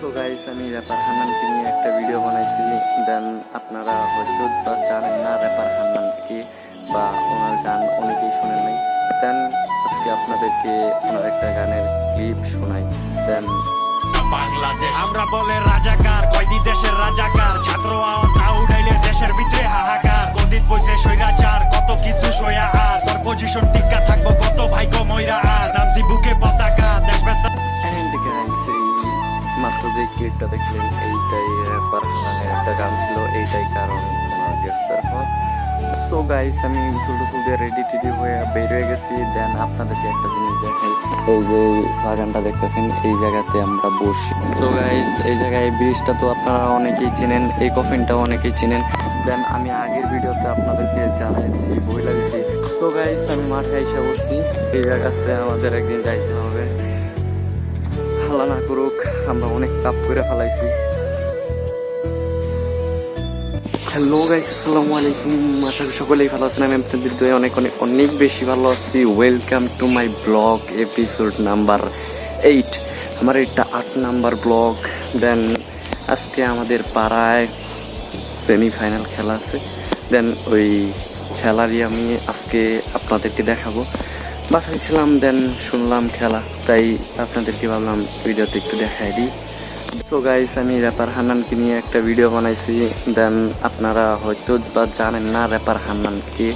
So guys, আমি wrapper হান্নানকে নিয়ে একটা ভিডিও বানাইছি। দেন আপনারা হয়তো বা জানেন না র্যাপার হান্নানকে, বা ওনার গান অনেকেই শোনেন নাই। দেন আজকে আপনাদেরকে ওনার একটা গানের ক্লিপ শোনাই। দেন বাংলাদেশ আমরা বলে রাজাকার, কয়দি দেশের রাজাকার, ছাত্র আওয়াজ না উঠাইলে দেশের ভিতরে হাহাকার, গদিত বইছে স্বৈরাচার, কত কিছু সইয়া আর তোর পজিশন টিকা থাকবো কত ভাইগো ময়রা আর নামছি বুকে পতাকা দেশ ব্যস্ত। অ্যান্ড গাইস, এই মাত্র যে ক্লিপটা দেখলেন এইটাই র্যাপার হান্নানের একটা গান ছিল। এইটাই কারণ ওনার গ্রেফতার হওয়ার। সো গাইস, আমি গোসল দিয়ে রেডি টেডি হয়ে বের হয়ে গেছি। দেন আপনাদেরকে একটা জিনিস দেখাই। এই যে বাগানটা দেখতেছেন, এই জায়গাতে আমরা বসি। সো গাইস, এই জায়গায় ব্রিজটা তো আপনারা অনেকেই চিনেন, এই কফিনটাও অনেকেই চিনেন। দেন আমি আগের ভিডিওতে আপনাদেরকে জানাই দিছি, বইলা দিছি। সো গাইস, আমি মাঠে এসে বসছি। এই জায়গাতে আমাদের একদিন যাইতে হবে। হাল্লা না করুক, আমরা অনেক কাপ করে ফেলাইছি। হ্যালো গাইস, আসসালামু আলাইকুম। আশা করি সকলেই ভালো আছেন। আমি আপনাদের দয়ে অনেক অনেক অনেক বেশি ভালো আছি। Welcome to my blog episode number 8। আমার এটা 8 নাম্বার ব্লগ। দেন আজকে আমাদের পাড়ায় সেমিফাইনাল খেলা আছে। দেন ওই খেলারই আমি আজকে আপনাদেরকে দেখাবো। বাসায় ছিলাম, দেন শুনলাম খেলা, তাই আপনাদেরকে ভাবলাম ভিডিওতে একটু দেখাই দিই। সো গাইস, আমি র্যাপার হান্নানকে নিয়ে একটা ভিডিও বানাইছি। দেন আপনারা হয়তো বা জানেন না র্যাপার হান্নানকে,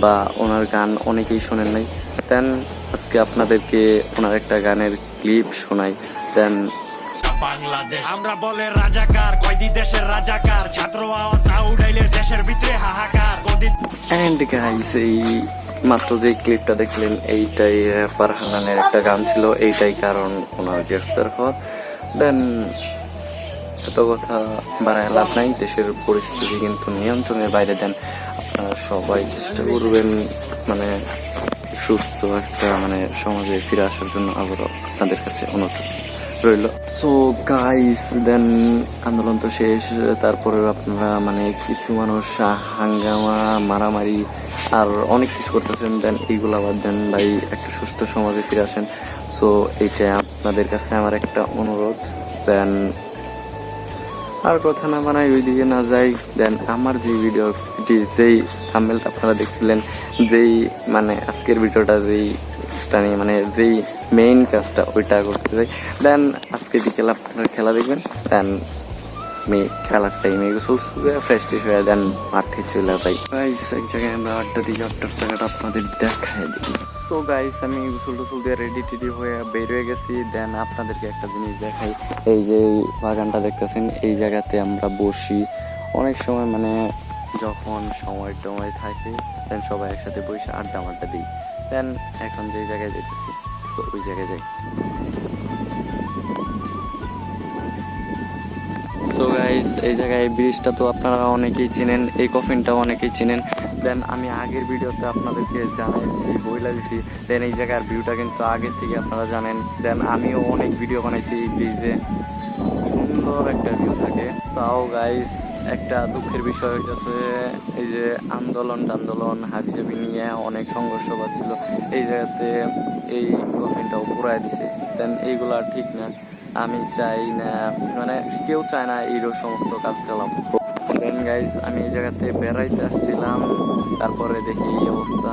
বা ওনার গান অনেকেই শোনেন নাই। দেন আজকে আপনাদেরকে ওনার একটা গানের ক্লিপ শোনাই। দেন বাংলাদেশ আমরা বলে রাজাকার, কয়দি দেশের রাজাকার, ছাত্র আওয়াজ না উঠাইলে দেশের ভিতরে হাহাকার, গদিত। অ্যান্ড গাইস, এই মাত্র যে ক্লিপটা দেখলেন এইটাই র্যাপার হান্নানের একটা গান ছিল। এইটাই কারণ ওনার গ্রেফতার হওয়ার। দেন এত কথা বাড়ায় লাভ নাই, দেশের পরিস্থিতি কিন্তু নিয়ন্ত্রণের বাইরে। দেন আপনারা সবাই চেষ্টা করবেন মানে সুস্থ একটা সমাজে ফিরে আসার জন্য আবারও আপনাদের কাছে অনুরোধ রইল। সো গাইস, দেন আন্দোলন তো শেষ। তারপরে আপনারা কিছু মানুষ হাঙ্গামা মারামারি আর অনেক কিছু করতেছেন। দেন এইগুলো আবার দেন ভাই, একটা সুস্থ সমাজে ফিরে আসেন। সো এইটা আপনাদের কাছে আমার একটা অনুরোধ। দেন আর কথা না বানাই, ওইদিকে না যাই। দেন আমার যে ভিডিও যেই থাম্বনেলটা আপনারা দেখছিলেন, যেই আজকের ভিডিওটা যেই যেই মেইন কাজটা ওইটা করতে যাই। দেন আজকে বিকেল আপনারা খেলা দেখবেন। দেন আমি খেলার টাইমে গোসল ফ্রেশ ট্রেশ হয়ে দেন মাঠে চলে যাই। গাইস, এক জায়গায় আমরা আড্ডা দিই, আড্ডার জায়গাটা আপনাদের দেখাই দিই। সো গাইস, আমি গোসল দিয়ে রেডি টেডি হয়ে বের হয়ে গেছি। দেন আপনাদেরকে একটা জিনিস দেখাই। এই যে বাগানটা দেখতেছেন, এই জায়গাতে আমরা বসি অনেক সময়, যখন সময় টময় থাকে। দেন সবাই একসাথে বসে আড্ডা মাড্ডা দিই। দেন এখন যে জায়গায় যেতেছি, তো ওই জায়গায় যাই। সো গাইস, এই জায়গায় ব্রিজটা তো আপনারা অনেকেই চিনেন, এই কফিনটাও অনেকেই চিনেন। দেন আমি আগের ভিডিওতে আপনাদেরকে জানাইছি, বইলা দিছি। দেন এই জায়গার ভিউটা কিন্তু আগের থেকে আপনারা জানেন। দেন আমিও অনেক ভিডিও বানাইছি এই ব্রিজে, সুন্দর একটা ভিউ থাকে। তাও গাইস, একটা দুঃখের বিষয় হইতেছে, এই যে আন্দোলন হাবিজাবি নিয়ে অনেক সংঘর্ষ পাচ্ছিল এই জায়গাতে, এই কফিনটাও পুরাই দিছে। দেন এইগুলা ঠিক না, আমি চাই না, কেউ চায় না এই সমস্ত কাজ কালাম। দেন গাইস, আমি এই জায়গাতে বেড়াইতে আসছিলাম, তারপরে দেখি এই অবস্থা।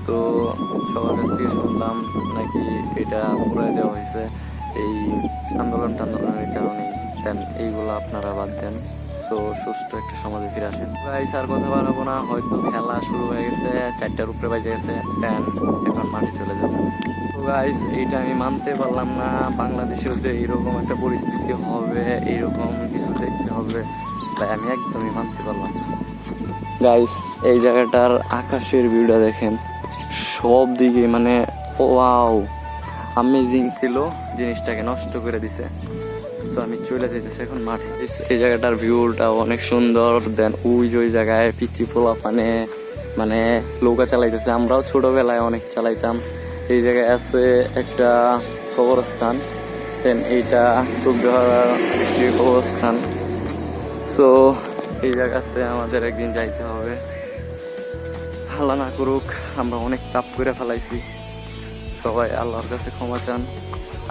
তো সবার কাছ থেকে শুনলাম নাকি এটা পুরাই দেওয়া হয়েছে এই আন্দোলনের কারণেই। দেন এইগুলো আপনারা বাদ দেন। তো সুস্থ একটা সমাজে ফিরে আসেন। গাইস, আর কথা বাড়াবো না, হয়তো খেলা শুরু হয়ে গেছে, 4টার উপরে বাজে গেছে। দেন এখন মাঠে চলে যাবো। তো গাইস, এইটা আমি মানতে পারলাম না, বাংলাদেশেও যে এইরকম একটা পরিস্থিতি হবে, এইরকম কিছু দেখতে হবে, তাই আমি একদমই মানতে পারলাম। গাইস, এই জায়গাটার আকাশের ভিউটা দেখেন, সব দিকে ওয়াও আমেজিং ছিল, জিনিসটাকে নষ্ট করে দিছে। তো আমি চলে যেতেছি এখন মাঠে। এই জায়গাটার ভিউটা অনেক সুন্দর। দেন ওই যে ওই জায়গায় পিচি পোলা নৌকা চালাইতেছে, আমরাও ছোটবেলায় অনেক চালাইতাম। এই জায়গায় আছে একটা কবরস্থান। দেন এইটা টুকডাহার একটি কবরস্থান। সো এই জায়গাতে আমাদের একদিন যাইতে হবে। হাল্লা না করুক, আমরা অনেক পাপ করে ফেলাইছি। সবাই আল্লাহর কাছে ক্ষমা চান।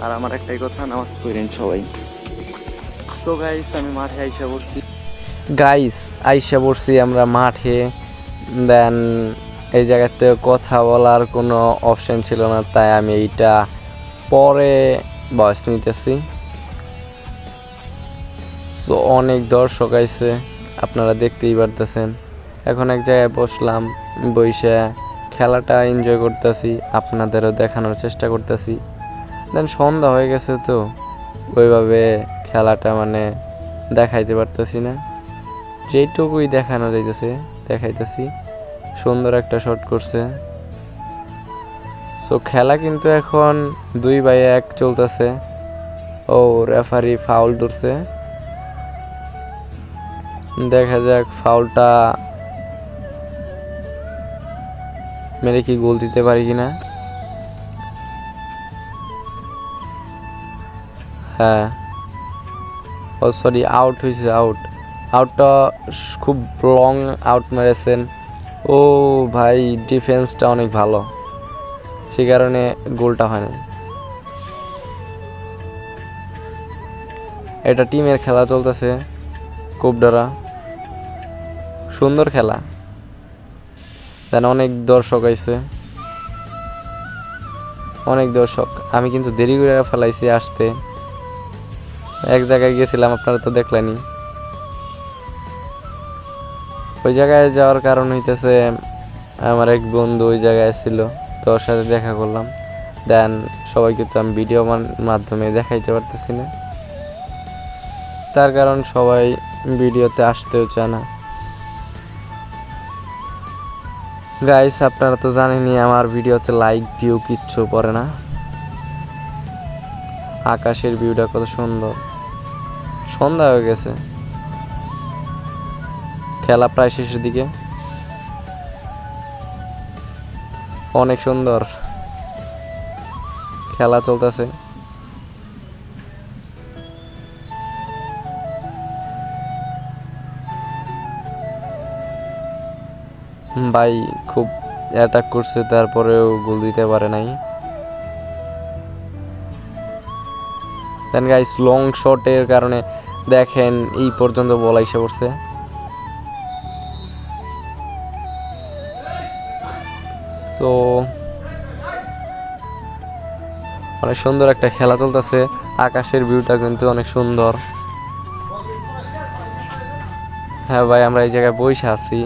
আর আমার একটাই কথা, নামাজ পড়েন সবাই। সো গাইস আমি মাঠে আইসা পড়ছি। আমরা মাঠে। দেন এই জায়গাতে কথা বলার কোনো অপশন ছিল না, তাই আমি এইটা পরে ভয়েস নিতেছি। সো অনেক দর্শক আইছে, আপনারা দেখতেই পারতেছেন। এখন এক জায়গায় বসলাম, বইসে খেলাটা এনজয় করতেছি, আপনাদেরও দেখানোর চেষ্টা করতেছি। দেন সন্ধ্যা হয়ে গেছে, তো ওইভাবে খেলাটা মানে দেখাইতে পারতেছি না, যেটুকুই দেখানো যাইতেছে দেখাইতেছি। সুন্দর একটা শট করছে। সো খেলা কিন্তু এখন 2-1 চলতেছে। ও রেফারি ফাউল ধরছে, দেখা যাক ফাউলটা মেরে কি গোল দিতে পারি কিনা। হ্যাঁ, ও সরি, আউট হয়েছে। আউটটা খুব লং আউট মেরেছেন। ও ভাই, ডিফেন্সটা অনেক ভালো, সে কারণে গোলটা হয়নি। এটা টিমের খেলা চলতেছে, কুবডারা সুন্দর খেলা। দেন অনেক দর্শক আইছে, অনেক দর্শক। আমি কিন্তু দেরি করে ফেলাইছি আসতে, এক জায়গায় গেছিলাম, আপনারা তো দেখলেনি। ওই জায়গায় যাওয়ার কারণ হইতেছে আমার এক বন্ধু ওই জায়গায় ছিল, তো ওর সাথে দেখা করলাম। দেন সবাইকে তো আমি ভিডিও মাধ্যমে দেখাইতে পারতেছি না, তার কারণ সবাই ভিডিওতে আসতেও চায় না। গাইস আপনারা তো জানেনই আমার ভিডিওতে লাইক ভিউ কিচ্ছু পড়ে না। আকাশের ভিউটা কত সুন্দর। সন্ধ্যা হয়ে গেছে, খেলা প্রায় শেষের দিকে। অনেক সুন্দর খেলা চলতেছে। ভাই খুব অ্যাটাক করছে, তারপরেও গোল দিতে পারে নাই। দেন গাইস লং শটের কারণে দেখেন এই পর্যন্ত বল এসে পড়ছে। তো অনেক সুন্দর একটা খেলা চলতেছে। আকাশের ভিউটা কিন্তু অনেক সুন্দর। হ্যাঁ ভাই, আমরা এই জায়গায় বসে আছি।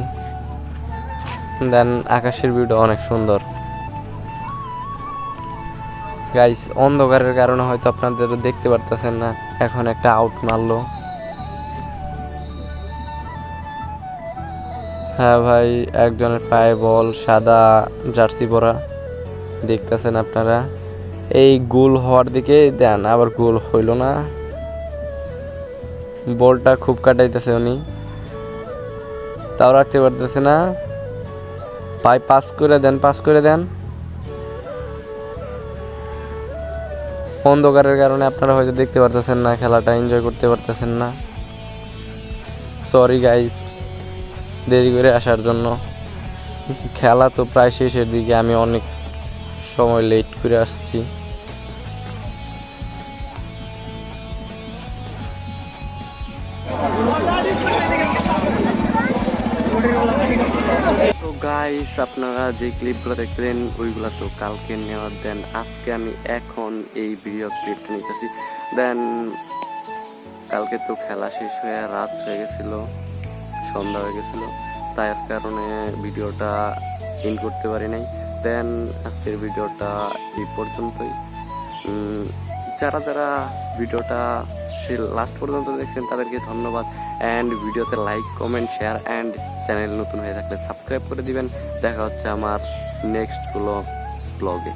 দেন আকাশের ভিউটা অনেক সুন্দর। গাইস অন্ধকারের কারণে হয়তো আপনাদের দেখতে পারতেছেন না। এখন একটা আউট মারলো। হ্যাঁ ভাই, একজনের পায়ে বল, সাদা জার্সি পরা, দেখতেছেন আপনারা। এই গোল হওয়ার দিকে দেন, আবার গোল হইল না। বলটা খুব কাটাইতেছে উনি, তাও রাখতে পারতেছে না। ভাই পাস করে দেন। অন্ধকারের কারণে আপনারা হয়তো দেখতে পারতেছেন না, খেলাটা এনজয় করতে পারতেছেন না। সরি গাইস দেরি করে আসার জন্য। খেলা তো প্রায় শেষের দিকে, আমি অনেক সময় লেট করে আসছি। তো গাইস আপনারা যে ক্লিপগুলো দেখলেন ওইগুলো তো কালকে নেওয়ার। দেন আজকে আমি এখন এই ভিডিও ক্লিপটা নিতেছি। দেন কালকে তো খেলা শেষ হয়ে রাত হয়ে গেছিল, সন্ধ্যা হয়ে গেছিল, তাই কারণে ভিডিওটা ইন করতে পারি নাই। দেন আজকের ভিডিওটা এই পর্যন্তই। যারা যারা ভিডিওটা সে লাস্ট পর্যন্ত দেখছেন তাদেরকে ধন্যবাদ। অ্যান্ড ভিডিওতে like comment share and channel নতুন হয়ে থাকলে সাবস্ক্রাইব করে দিবেন। দেখা হচ্ছে আমার নেক্সট ব্লগে।